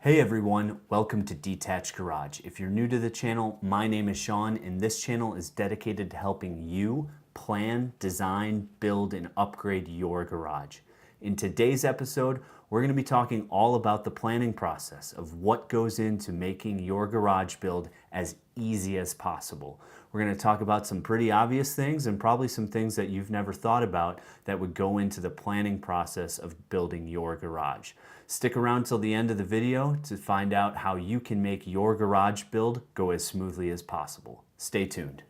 Hey everyone, welcome to Detached Garage. If you're new to the channel, my name is Sean and this channel is dedicated to helping you plan, design, build, and upgrade your garage. In today's episode, we're going to be talking all about the planning process of what goes into making your garage build as easy as possible. We're going to talk about some pretty obvious things and probably some things that you've never thought about that would go into the planning process of building your garage. Stick around till the end of the video to find out how you can make your garage build go as smoothly as possible. Stay tuned.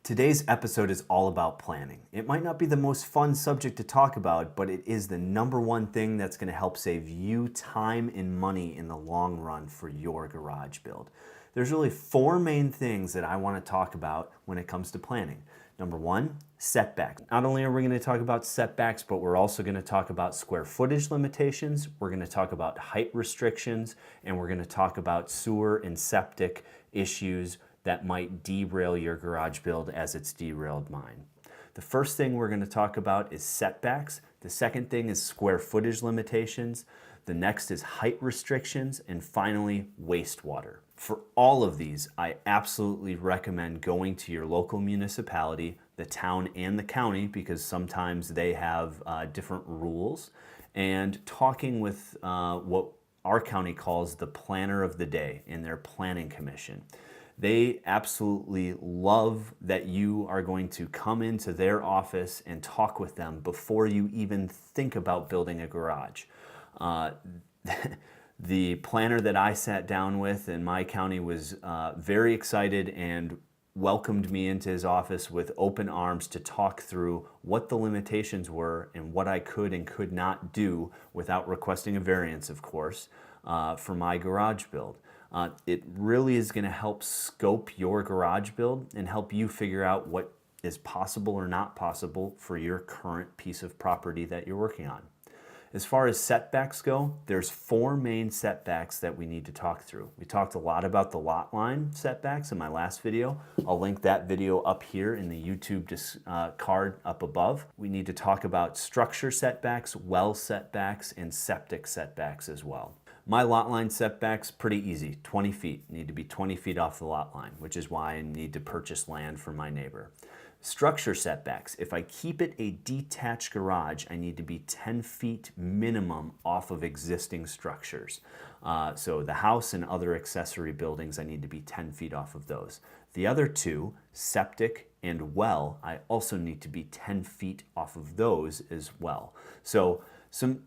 Today's episode is all about planning. It might not be the most fun subject to talk about, but it is the number one thing that's going to help save you time and money in the long run for your garage build. There's really four main things that I want to talk about when it comes to planning. Number one, setbacks. Not only are we going to talk about setbacks, but we're also going to talk about square footage limitations, we're going to talk about height restrictions, and we're going to talk about sewer and septic issues that might derail your garage build as it's derailed mine. The first thing we're going to talk about is setbacks. The second thing is square footage limitations. The next is height restrictions, and finally, wastewater. For all of these, I absolutely recommend going to your local municipality, the town and the county, because sometimes they have different rules, and talking with what our county calls the planner of the day in their planning commission. They absolutely love that you are going to come into their office and talk with them before you even think about building a garage. The planner that I sat down with in my county was very excited and welcomed me into his office with open arms to talk through what the limitations were and what I could and could not do without requesting a variance, of course, for my garage build. It really is going to help scope your garage build and help you figure out what is possible or not possible for your current piece of property that you're working on. As far as setbacks go, there's four main setbacks that we need to talk through. We talked a lot about the lot line setbacks in my last video. I'll link that video up here in the YouTube card up above. We need to talk about structure setbacks, well setbacks, and septic setbacks as well. My lot line setbacks, pretty easy, 20 feet. Need to be 20 feet off the lot line, which is why I need to purchase land from my neighbor. Structure setbacks, if I keep it a detached garage, I need to be 10 feet minimum off of existing structures. So the house and other accessory buildings, I need to be 10 feet off of those. The other two, septic and well, I also need to be 10 feet off of those as well. So some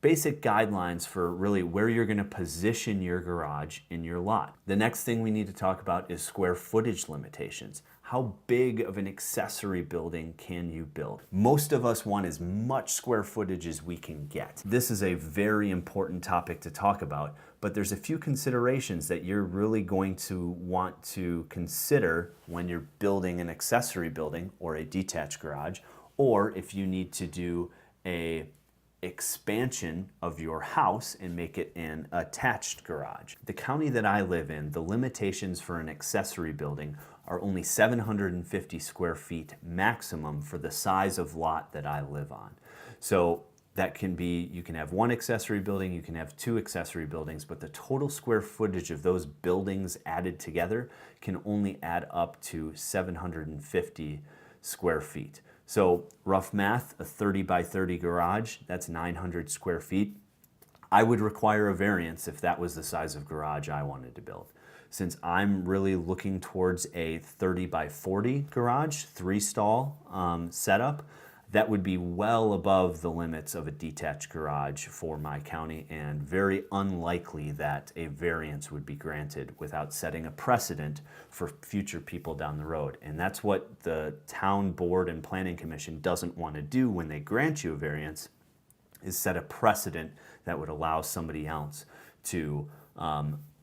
basic guidelines for really where you're going to position your garage in your lot. The next thing we need to talk about is square footage limitations. How big of an accessory building can you build? Most of us want as much square footage as we can get. This is a very important topic to talk about, but there's a few considerations that you're really going to want to consider when you're building an accessory building or a detached garage, or if you need to do a expansion of your house and make it an attached garage. The county that I live in, the limitations for an accessory building are only 750 square feet maximum for the size of lot that I live on. So that can be, you can have one accessory building, you can have two accessory buildings, but the total square footage of those buildings added together can only add up to 750 square feet. So rough math, a 30 by 30 garage, that's 900 square feet. I would require a variance if that was the size of garage I wanted to build. Since I'm really looking towards a 30 by 40 garage, 3-stall setup, that would be well above the limits of a detached garage for my county and very unlikely that a variance would be granted without setting a precedent for future people down the road. And that's what the town board and planning commission doesn't want to do when they grant you a variance, is set a precedent that would allow somebody else to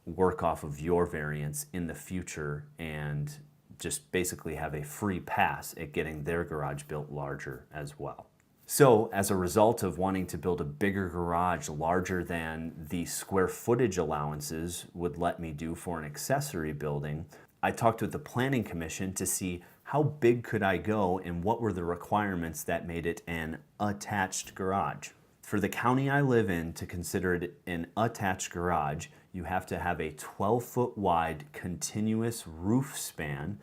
work off of your variance in the future and just basically have a free pass at getting their garage built larger as well. So as a result of wanting to build a bigger garage larger than the square footage allowances would let me do for an accessory building, I talked with the Planning Commission to see how big could I go and what were the requirements that made it an attached garage. For the county I live in, to consider it an attached garage, you have to have a 12-foot wide continuous roof span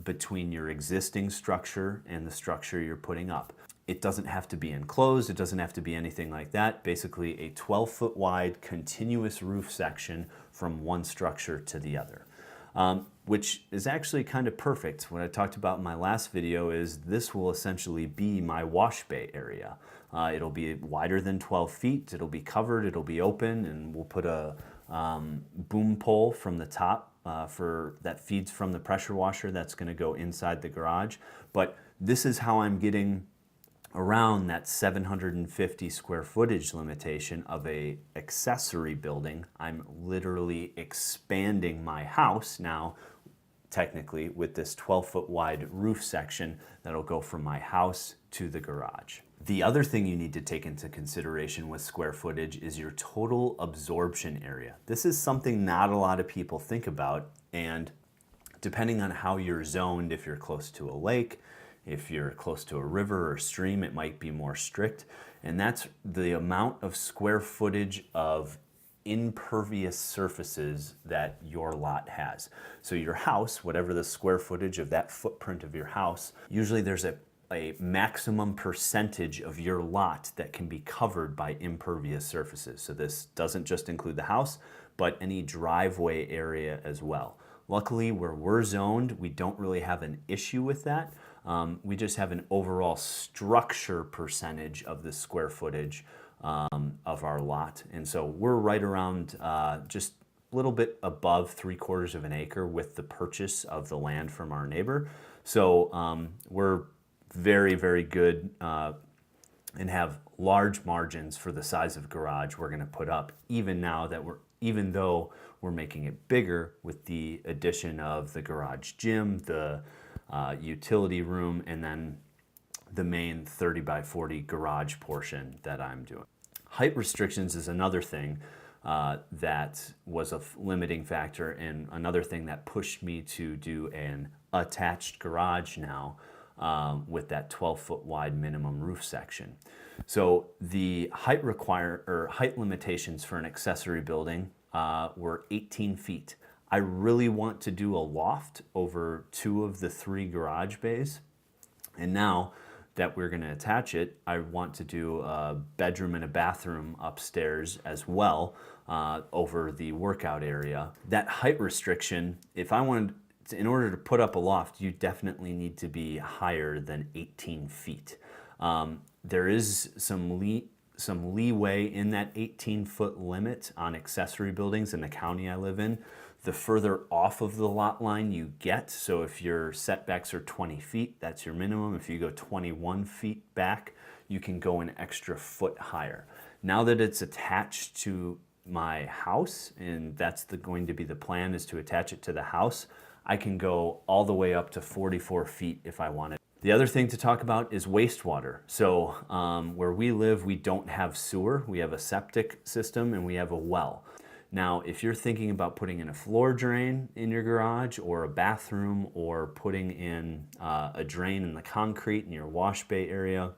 between your existing structure and the structure you're putting up. It doesn't have to be enclosed, it doesn't have to be anything like that. Basically a 12-foot wide continuous roof section from one structure to the other. Which is actually kind of perfect. What I talked about in my last video is this will essentially be my wash bay area. It'll be wider than 12 feet, it'll be covered, it'll be open, and we'll put a boom pole from the top that feeds from the pressure washer that's going to go inside the garage. But this is how I'm getting around that 750 square footage limitation of a accessory building. I'm literally expanding my house now, technically, with this 12-foot wide roof section that'll go from my house to the garage. The other thing you need to take into consideration with square footage is your total absorption area. This is something not a lot of people think about, and depending on how you're zoned, if you're close to a lake, if you're close to a river or stream, it might be more strict. And that's the amount of square footage of impervious surfaces that your lot has. So your house, whatever the square footage of that footprint of your house, usually there's a maximum percentage of your lot that can be covered by impervious surfaces. So this doesn't just include the house, but any driveway area as well. Luckily, where we're zoned, we don't really have an issue with that. We just have an overall structure percentage of the square footage of our lot. And so we're right around just a little bit above 3/4 of an acre with the purchase of the land from our neighbor. So we're very, very good and have large margins for the size of garage we're going to put up, even though we're making it bigger with the addition of the garage gym, the utility room, and then the main 30 by 40 garage portion that I'm doing. Height restrictions is another thing that was a limiting factor, and another thing that pushed me to do an attached garage now with that 12-foot wide minimum roof section. So the height limitations for an accessory building were 18 feet. I really want to do a loft over 2 of the 3 garage bays. And now that we're going to attach it, I want to do a bedroom and a bathroom upstairs as well over the workout area. That height restriction, in order to put up a loft, you definitely need to be higher than 18 feet. There is some leeway in that 18-foot limit on accessory buildings in the county I live in. The further off of the lot line you get, so if your setbacks are 20 feet, that's your minimum. If you go 21 feet back, you can go an extra foot higher. Now that it's attached to my house, and that's going to be the plan, is to attach it to the house, I can go all the way up to 44 feet if I wanted. The other thing to talk about is wastewater. So where we live, we don't have sewer. We have a septic system and we have a well. Now, if you're thinking about putting in a floor drain in your garage or a bathroom, or putting in a drain in the concrete in your wash bay area,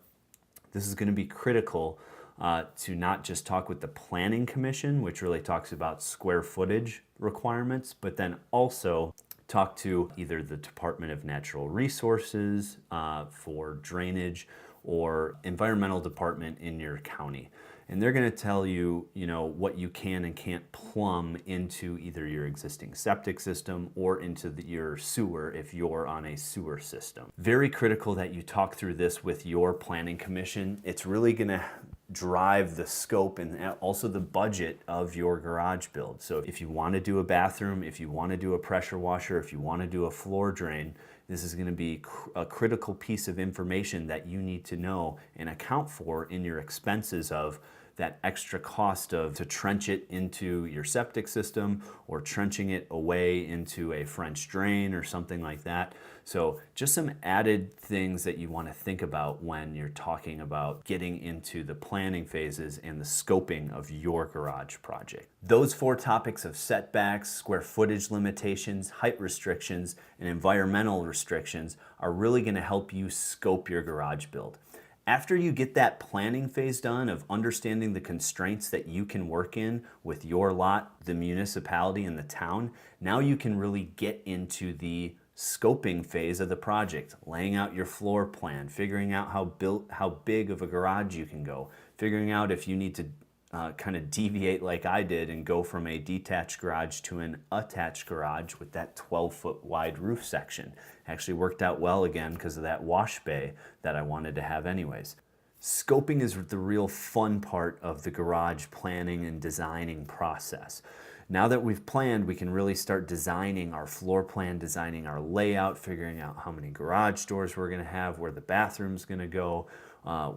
this is going to be critical to not just talk with the Planning Commission, which really talks about square footage requirements, but then also talk to either the Department of Natural Resources for drainage, or environmental department in your county. And they're going to tell you, what you can and can't plumb into either your existing septic system or into your sewer if you're on a sewer system. Very critical that you talk through this with your Planning Commission. It's really going to drive the scope and also the budget of your garage build. So if you want to do a bathroom, if you want to do a pressure washer, if you want to do a floor drain, this is going to be a critical piece of information that you need to know and account for in your expenses of that extra cost to trench it into your septic system or trenching it away into a French drain or something like that. So just some added things that you want to think about when you're talking about getting into the planning phases and the scoping of your garage project. Those 4 topics of setbacks, square footage limitations, height restrictions, and environmental restrictions are really going to help you scope your garage build. After you get that planning phase done of understanding the constraints that you can work in with your lot, the municipality, and the town, now you can really get into the scoping phase of the project, laying out your floor plan, figuring out how big of a garage you can go, figuring out if you need to kind of deviate like I did and go from a detached garage to an attached garage with that 12-foot wide roof section. Actually worked out well again because of that wash bay that I wanted to have anyways. Scoping is the real fun part of the garage planning and designing process. Now that we've planned, we can really start designing our floor plan, designing our layout, figuring out how many garage doors we're going to have, where the bathroom's going to go,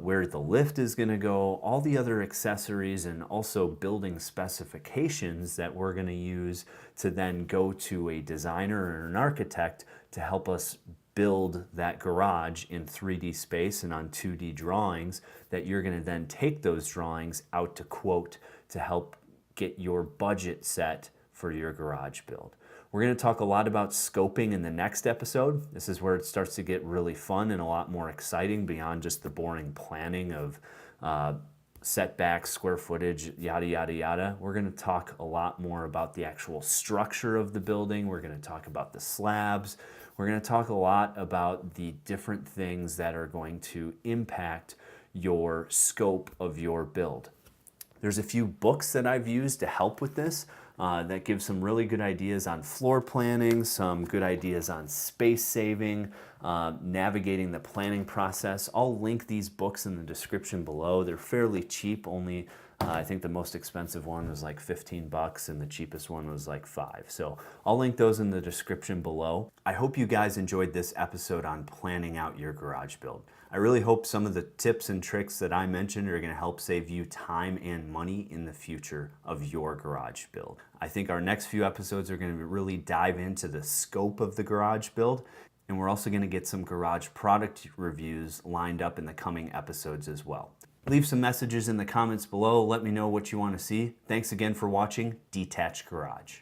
where the lift is going to go, all the other accessories, and also building specifications that we're going to use to then go to a designer or an architect to help us build that garage in 3D space and on 2D drawings that you're going to then take those drawings out to quote to help get your budget set for your garage build. We're going to talk a lot about scoping in the next episode. This is where it starts to get really fun and a lot more exciting beyond just the boring planning of setbacks, square footage, yada, yada, yada. We're going to talk a lot more about the actual structure of the building. We're going to talk about the slabs. We're going to talk a lot about the different things that are going to impact your scope of your build. There's a few books that I've used to help with this that give some really good ideas on floor planning, some good ideas on space saving, navigating the planning process. I'll link these books in the description below. They're fairly cheap, only I think the most expensive one was like $15 and the cheapest one was like $5. So I'll link those in the description below. I hope you guys enjoyed this episode on planning out your garage build. I really hope some of the tips and tricks that I mentioned are going to help save you time and money in the future of your garage build. I think our next few episodes are going to really dive into the scope of the garage build, and we're also going to get some garage product reviews lined up in the coming episodes as well. Leave some messages in the comments below. Let me know what you want to see. Thanks again for watching Detached Garage.